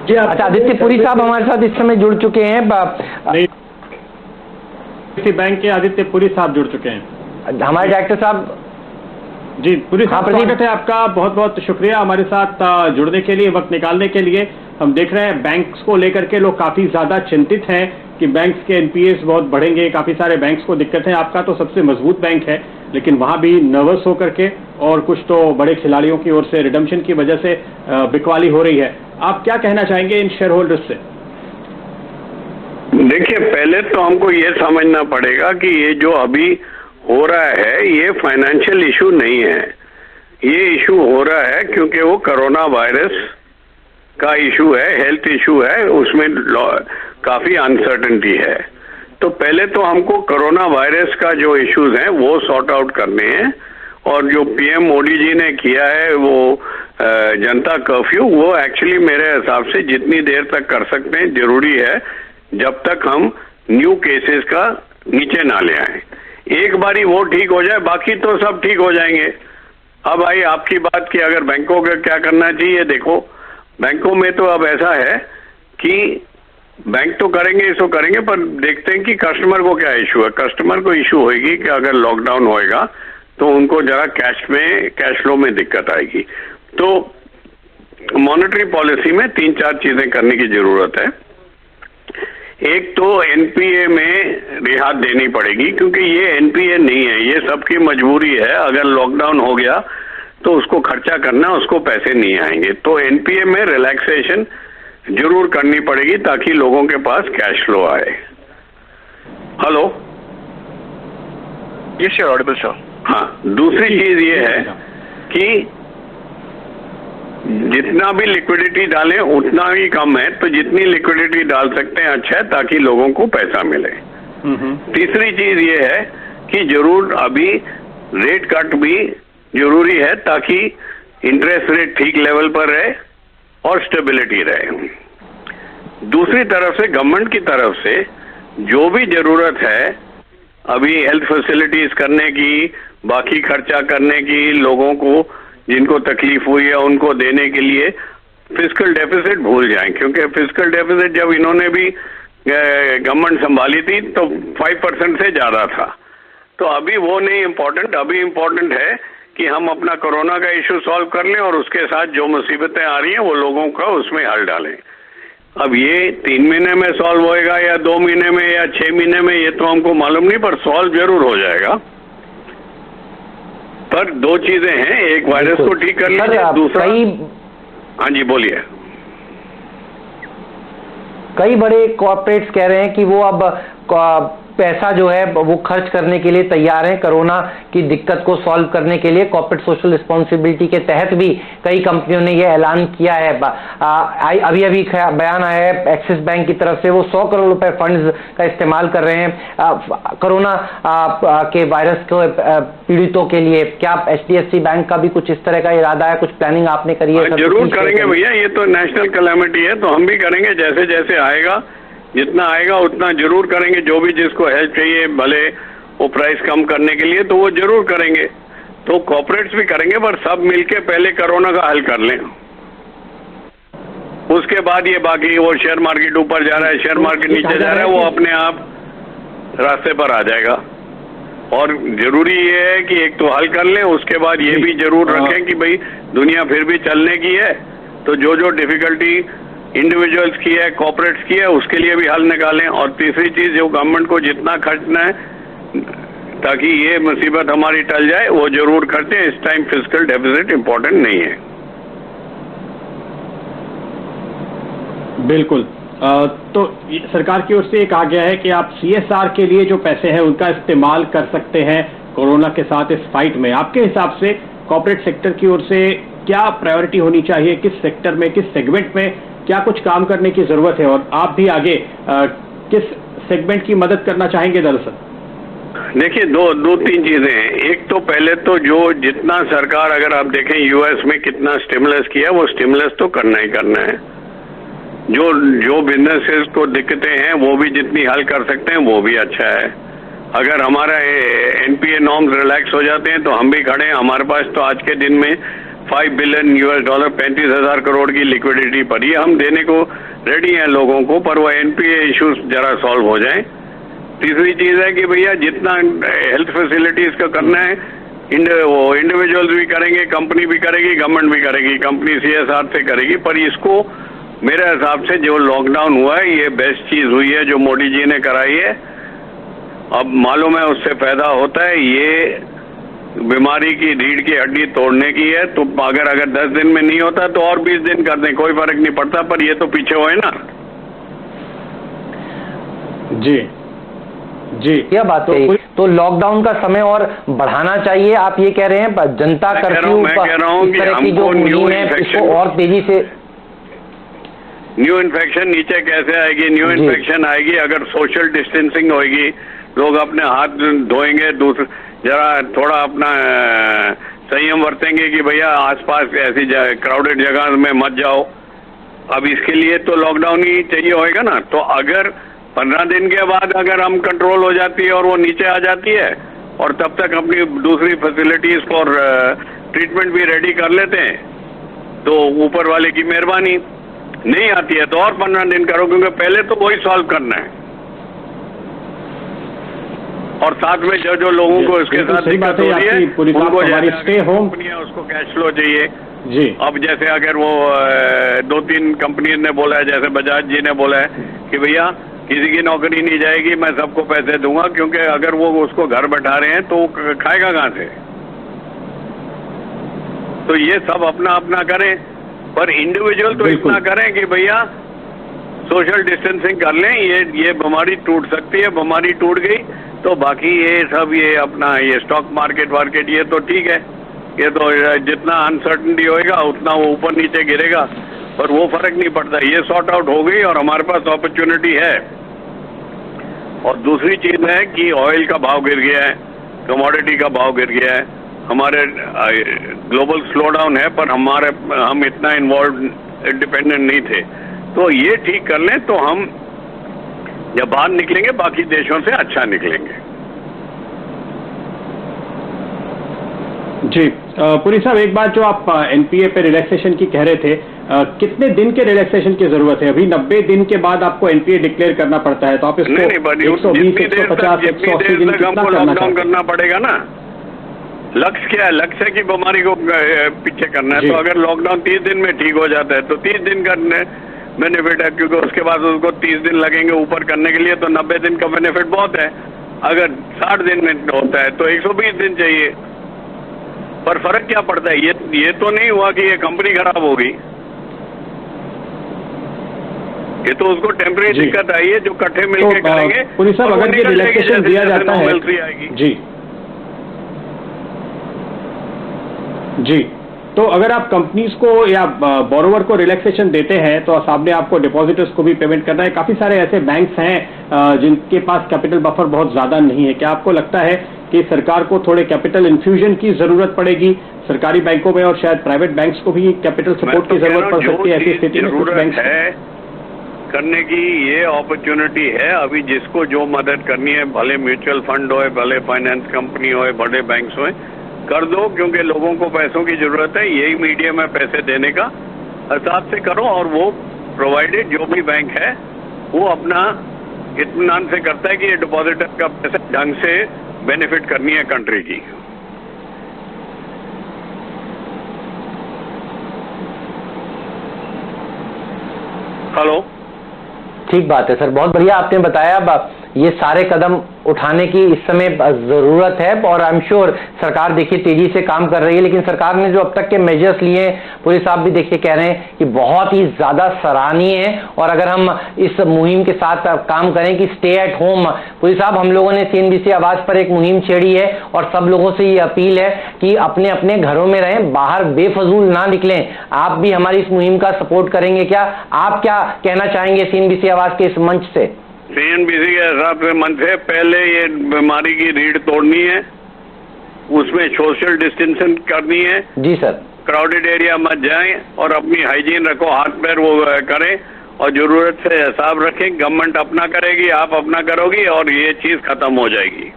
जी अच्छा, आदित्य पुरी साहब हमारे साथ इस समय जुड़ चुके हैं। बैंक के आदित्य पुरी साहब जुड़ चुके हैं, हमारे डायरेक्टर साहब। जी पुरी साहब, स्वागत है आपका, बहुत बहुत शुक्रिया हमारे साथ जुड़ने के लिए, वक्त निकालने के लिए। हम देख रहे हैं बैंक्स को लेकर के लोग काफी ज्यादा चिंतित हैं कि बैंक्स के एनपीएस बहुत बढ़ेंगे, काफी सारे बैंक्स को दिक्कत है। आपका तो सबसे मजबूत बैंक है, लेकिन वहां भी नर्वस होकर के और कुछ तो बड़े खिलाड़ियों की ओर से रिडम्पशन की वजह से बिकवाली हो रही है। आप क्या कहना चाहेंगे इन शेयर होल्डर्स से? देखिए, पहले तो हमको ये समझना पड़ेगा कि ये जो अभी हो रहा है ये फाइनेंशियल इशू नहीं है। ये इशू हो रहा है क्योंकि वो कोरोना वायरस का इशू है, हेल्थ इशू है, उसमें काफी अनसर्टेनिटी है। तो पहले तो हमको कोरोना वायरस का जो इश्यूज हैं वो सॉर्ट आउट करने हैं, और जो पीएम मोदी जी ने किया है वो जनता कर्फ्यू, वो एक्चुअली मेरे हिसाब से जितनी देर तक कर सकते हैं जरूरी है, जब तक हम न्यू केसेस का नीचे ना ले आए। एक बारी वो ठीक हो जाए, बाकी तो सब ठीक हो जाएंगे। अब आई आपकी बात कि अगर बैंकों का क्या करना चाहिए, देखो बैंकों में तो अब ऐसा है कि बैंक तो करेंगे, इसको करेंगे, पर देखते हैं कि कस्टमर को क्या इशू है। कस्टमर को इशू होगी कि अगर लॉकडाउन होएगा तो उनको जरा कैश फ्लो में दिक्कत आएगी। तो मॉनेटरी पॉलिसी में 3-4 चीजें करने की जरूरत है। एक तो एनपीए में रियायत देनी पड़ेगी, क्योंकि ये एनपीए नहीं है, ये सबकी मजबूरी है। अगर लॉकडाउन हो गया तो उसको खर्चा करना, उसको पैसे नहीं आएंगे। तो एनपीए में रिलैक्सेशन जरूर करनी पड़ेगी ताकि लोगों के पास कैश फ्लो आए। Hello, yes sir, Audible sir. हाँ, दूसरी चीज ये है कि जितना भी लिक्विडिटी डालें उतना ही कम है, तो जितनी लिक्विडिटी डाल सकते हैं अच्छा है, ताकि लोगों को पैसा मिले। तीसरी चीज ये है कि जरूर अभी रेट कट भी जरूरी है, ताकि इंटरेस्ट रेट ठीक लेवल पर रहे और स्टेबिलिटी रहे। दूसरी तरफ से गवर्नमेंट की तरफ से जो भी जरूरत है अभी हेल्थ फैसिलिटीज करने की, बाकी खर्चा करने की, लोगों को जिनको तकलीफ हुई है उनको देने के लिए फिस्कल डेफिसिट भूल जाएं, क्योंकि फिस्कल डेफिसिट जब इन्होंने भी गवर्नमेंट संभाली थी तो 5% से ज्यादा था। तो अभी वो नहीं इम्पोर्टेंट, अभी इम्पोर्टेंट है कि हम अपना कोरोना का इशू सॉल्व कर लें और उसके साथ जो मुसीबतें आ रही हैं वो लोगों का उसमें हल डालें। अब ये 3 महीने में सॉल्व होएगा या 2 महीने में या 6 महीने में, ये तो हमको मालूम नहीं, पर सॉल्व जरूर हो जाएगा। पर 2 चीजें हैं, एक वायरस को ठीक कर लीजिए, दूसरा। हाँ जी, बोलिए। कई बड़े कॉर्पोरेट्स कह रहे हैं कि वो अब पैसा जो है वो खर्च करने के लिए तैयार है। कोरोना की दिक्कत को सॉल्व करने के लिए कॉर्पोरेट सोशल रिस्पॉन्सिबिलिटी के तहत भी कई कंपनियों ने ये ऐलान किया है। अभी अभी बयान आया है एक्सिस बैंक की तरफ से, वो 100 करोड़ रुपए फंड्स का इस्तेमाल कर रहे हैं कोरोना के वायरस को पीड़ितों के लिए। क्या एचडीएफसी बैंक का भी कुछ इस तरह का इरादा है, कुछ प्लानिंग आपने करी है? जरूर करेंगे भैया, ये तो नेशनल कैलेमिटी है, तो हम भी करेंगे। जैसे जैसे आएगा, जितना आएगा उतना जरूर करेंगे। जो भी जिसको हेल्प चाहिए, भले वो प्राइस कम करने के लिए, तो वो जरूर करेंगे। तो कॉर्पोरेट्स भी करेंगे, पर सब मिलके पहले कोरोना का हल कर लें, उसके बाद ये बाकी वो शेयर मार्केट ऊपर जा रहा है, शेयर मार्केट नीचे जा रहा है, वो अपने आप रास्ते पर आ जाएगा। और जरूरी ये है कि एक तो हल कर लें, उसके बाद ये भी जरूर रखें कि भाई दुनिया फिर भी चलने की है, तो जो जो डिफिकल्टी इंडिविजुअल्स की है, कॉर्पोरेट्स की है, उसके लिए भी हल निकालें। और तीसरी चीज, जो गवर्नमेंट को जितना खर्चना है ताकि ये मुसीबत हमारी टल जाए, वो जरूर खर्चे। इस टाइम फिस्कल डेफिसिट इंपॉर्टेंट नहीं है। बिल्कुल। तो सरकार की ओर से कहा गया है कि आप सीएसआर के लिए जो पैसे हैं उनका इस्तेमाल कर सकते हैं कोरोना के साथ इस फाइट में। आपके हिसाब से कॉर्पोरेट सेक्टर की ओर से क्या प्रायोरिटी होनी चाहिए, किस सेक्टर में, किस सेगमेंट में क्या कुछ काम करने की जरूरत है, और आप भी आगे किस सेगमेंट की मदद करना चाहेंगे? दरअसल देखिए, दो तीन चीजें हैं। एक तो पहले तो जो जितना सरकार, अगर आप देखें यूएस में कितना स्टिमुलस किया, वो स्टिमुलस तो करना ही करना है। जो बिजनेसेस को दिक्कतें हैं वो भी जितनी हल कर सकते हैं वो भी अच्छा है। अगर हमारा एनपीए नॉर्म्स रिलैक्स हो जाते हैं तो हम भी खड़े हैं। हमारे पास तो आज के दिन में $5 बिलियन 35,000 करोड़ की लिक्विडिटी पड़ी है। हम देने को रेडी हैं लोगों को, पर वो एनपीए इश्यूज जरा सॉल्व हो जाएं। तीसरी चीज है कि भैया जितना हेल्थ फैसिलिटीज का करना है वो इंडिविजुअल्स भी करेंगे, कंपनी भी करेगी, गवर्नमेंट भी करेगी, कंपनी CSR से करेगी। पर इसको मेरे हिसाब से जो लॉकडाउन हुआ है ये बेस्ट चीज हुई है जो मोदी जी ने कराई है। अब मालूम है उससे फायदा होता है, ये बीमारी की रीढ़ की हड्डी तोड़ने की है, तो अगर 10 दिन में नहीं होता तो और 20 दिन कर दें, कोई फर्क नहीं पड़ता, पर ये तो पीछे हुए ना। जी जी, यह बात तो लॉकडाउन का समय और बढ़ाना चाहिए, आप ये कह रहे हैं? जनता कर्फ्यू मैं कह रहा हूं कि हमको न्यू इन्फेक्शन और तेजी से न्यू इन्फेक्शन नीचे कैसे आएगी? न्यू इन्फेक्शन आएगी अगर सोशल डिस्टेंसिंग होगी, लोग अपने हाथ धोएंगे, जरा थोड़ा अपना संयम बरतेंगे कि भैया आसपास ऐसी क्राउडेड जगह में मत जाओ। अब इसके लिए तो लॉकडाउन ही चाहिए होएगा ना। तो अगर 15 दिन के बाद अगर हम कंट्रोल हो जाती है और वो नीचे आ जाती है और तब तक अपनी दूसरी फैसिलिटीज फॉर ट्रीटमेंट भी रेडी कर लेते हैं, तो ऊपर वाले की मेहरबानी। नहीं आती है तो और 15 दिन करो, क्योंकि पहले तो वही सॉल्व करना है। और साथ में जो लोगों को इसके साथ दिक्कत हो रही है उनको स्टे होम कंपनियां उसको कैश फ्लो चाहिए जी। अब जैसे अगर वो 2-3 कंपनी ने बोला है, जैसे बजाज जी ने बोला है कि भैया किसी की नौकरी नहीं जाएगी, मैं सबको पैसे दूंगा, क्योंकि अगर वो उसको घर बैठा रहे हैं तो खाएगा कहां से? तो ये सब अपना अपना करें, पर इंडिविजुअल तो इतना करें कि भैया सोशल डिस्टेंसिंग कर लें। ये बीमारी टूट सकती है, बीमारी टूट गई तो बाकी ये सब ये अपना ये स्टॉक मार्केट ये तो ठीक है, ये तो जितना अनसर्टनिटी होएगा उतना वो ऊपर नीचे गिरेगा, पर वो फर्क नहीं पड़ता। ये सॉर्ट आउट हो गई और हमारे पास अपॉर्चुनिटी है। और दूसरी चीज है कि ऑयल का भाव गिर गया है, कमोडिटी का भाव गिर गया है, हमारे ग्लोबल स्लो डाउन है, पर हम इतना इन्वॉल्व डिपेंडेंट नहीं थे। तो ये ठीक कर लें तो हम जब बाहर निकलेंगे बाकी देशों से अच्छा निकलेंगे। जी पुरी साहब, एक बात जो आप एनपीए पे रिलैक्सेशन की कह रहे थे, कितने दिन के रिलैक्सेशन की जरूरत है? अभी 90 दिन के बाद आपको एनपीए डिक्लेयर करना पड़ता है, तो आप इसको 120, 150, 180 दिन हमको लॉकडाउन करना पड़ेगा ना। लक्ष्य क्या है? लक्ष्य है कि बीमारी को पीछे करना है। तो अगर लॉकडाउन 30 दिन में ठीक हो जाता है तो 30 दिन का बेनिफिट है, क्योंकि उसके बाद उसको 30 दिन लगेंगे ऊपर करने के लिए, तो 90 दिन का बेनिफिट बहुत है। अगर 60 दिन में होता है तो 120 दिन चाहिए। पर फर्क क्या पड़ता है? ये तो नहीं हुआ कि ये कंपनी खराब होगी, ये तो उसको टेम्परेरी दिक्कत आई है जो इकट्ठे मिलकर करेंगे। पुरी साहब, अगर ये रिलैक्सेशन दिया जाता है जी जी, तो अगर आप कंपनीज को या बोरोवर को रिलैक्सेशन देते हैं तो सामने आपको डिपॉजिटर्स को भी पेमेंट करना है। काफी सारे ऐसे बैंक्स हैं जिनके पास कैपिटल बफर बहुत ज्यादा नहीं है। क्या आपको लगता है कि सरकार को थोड़े कैपिटल इन्फ्यूजन की जरूरत पड़ेगी सरकारी बैंकों में, और शायद प्राइवेट बैंक्स को भी कैपिटल सपोर्ट की जरूरत पड़ सकती है ऐसी स्थिति में? कुछ बैंक है करने की ये अपॉर्चुनिटी है अभी, जिसको जो मदद करनी है, भले म्यूचुअल फंड होए, भले फाइनेंस कंपनी होए, बड़े बैंक्स होए, कर दो, क्योंकि लोगों को पैसों की जरूरत है। यही मीडियम है पैसे देने का, हिसाब से करो। और वो प्रोवाइडेड जो भी बैंक है वो अपना इत्मीनान से करता है कि ये डिपॉजिटर का पैसा ढंग से बेनिफिट करनी है कंट्री की। हेलो, ठीक बात है सर, बहुत बढ़िया आपने बताया। अब ये सारे कदम उठाने की इस समय जरूरत है और आई एम श्योर सरकार देखिए तेजी से काम कर रही है, लेकिन सरकार ने जो अब तक के मेजर्स लिए हैं, पुरी साहब भी देखिए कह रहे हैं कि बहुत ही ज्यादा सराहनीय है। और अगर हम इस मुहिम के साथ काम करें कि स्टे एट होम, पुरी साहब हम लोगों ने CNBC आवाज पर एक मुहिम छेड़ी है और सब लोगों से ये अपील है कि अपने अपने घरों में रहें, बाहर बेफजूल ना निकलें। आप भी हमारी इस मुहिम का सपोर्ट करेंगे क्या? आप क्या कहना चाहेंगे CNBC आवाज के इस मंच से? CNBC के हिसाब से मन से पहले ये बीमारी की रीढ़ तोड़नी है, उसमें सोशल डिस्टेंसिंग करनी है। जी सर। क्राउडेड एरिया मत जाएं और अपनी हाइजीन रखो, हाथ पैर वो करें और जरूरत से हिसाब रखें। गवर्नमेंट अपना करेगी, आप अपना करोगी और ये चीज खत्म हो जाएगी।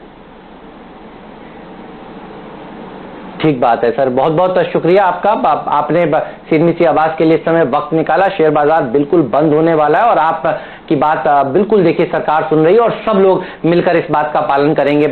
ठीक बात है सर, बहुत बहुत शुक्रिया आपका। आपने सिडनी सी आवाज के लिए इस समय वक्त निकाला। शेयर बाजार बिल्कुल बंद होने वाला है और आप की बात बिल्कुल देखिए सरकार सुन रही है और सब लोग मिलकर इस बात का पालन करेंगे।